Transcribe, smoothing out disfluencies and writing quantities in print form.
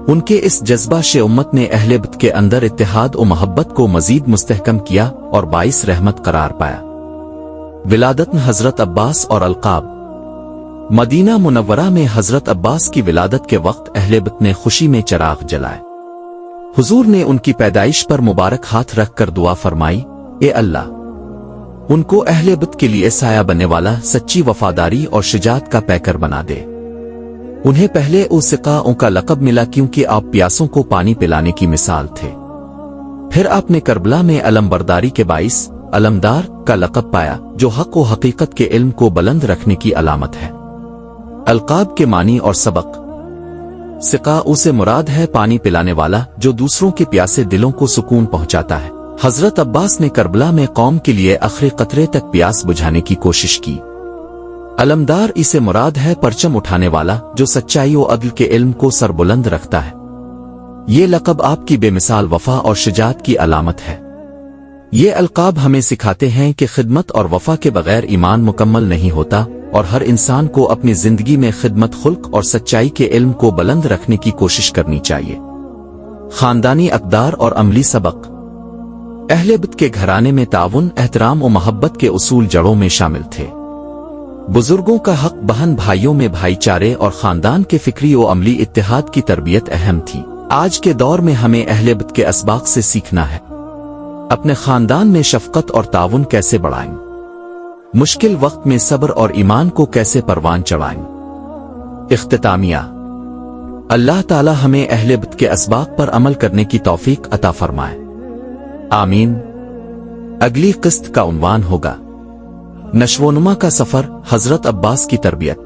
ان کے اس جذبہ سے امت نے اہل بیت کے اندر اتحاد و محبت کو مزید مستحکم کیا اور باعث رحمت قرار پایا۔ ولادت حضرت عباس اور القاب۔ مدینہ منورہ میں حضرت عباس کی ولادت کے وقت اہل بیت نے خوشی میں چراغ جلائے۔ حضور نے ان کی پیدائش پر مبارک ہاتھ رکھ کر دعا فرمائی، اے اللہ ان کو اہل بیت کے لیے سایہ بننے والا، سچی وفاداری اور شجاعت کا پیکر بنا دے۔ انہیں پہلے سقاؤں کا لقب ملا کیونکہ آپ پیاسوں کو پانی پلانے کی مثال تھے۔ پھر آپ نے کربلا میں علم برداری کے باعث علمدار کا لقب پایا، جو حق و حقیقت کے علم کو بلند رکھنے کی علامت ہے۔ القاب کے معنی اور سبق۔ سقاء سے مراد ہے پانی پلانے والا، جو دوسروں کے پیاسے دلوں کو سکون پہنچاتا ہے۔ حضرت عباس نے کربلا میں قوم کے لیے آخری قطرے تک پیاس بجھانے کی کوشش کی۔ علمدار اسے مراد ہے پرچم اٹھانے والا، جو سچائی و عدل کے علم کو سر بلند رکھتا ہے۔ یہ لقب آپ کی بے مثال وفا اور شجاعت کی علامت ہے۔ یہ القاب ہمیں سکھاتے ہیں کہ خدمت اور وفا کے بغیر ایمان مکمل نہیں ہوتا، اور ہر انسان کو اپنی زندگی میں خدمت، خلق اور سچائی کے علم کو بلند رکھنے کی کوشش کرنی چاہیے۔ خاندانی اقدار اور عملی سبق۔ اہل بیت کے گھرانے میں تعاون، احترام و محبت کے اصول جڑوں میں شامل تھے۔ بزرگوں کا حق، بہن بھائیوں میں بھائی چارے اور خاندان کے فکری و عملی اتحاد کی تربیت اہم تھی۔ آج کے دور میں ہمیں اہل بیت کے اسباق سے سیکھنا ہے۔ اپنے خاندان میں شفقت اور تعاون کیسے بڑھائیں، مشکل وقت میں صبر اور ایمان کو کیسے پروان چڑھائیں۔ اختتامیہ۔ اللہ تعالی ہمیں اہل بیت کے اسباق پر عمل کرنے کی توفیق عطا فرمائے، آمین۔ اگلی قسط کا عنوان ہوگا نشو و نما کا سفر، حضرت عباس کی تربیت۔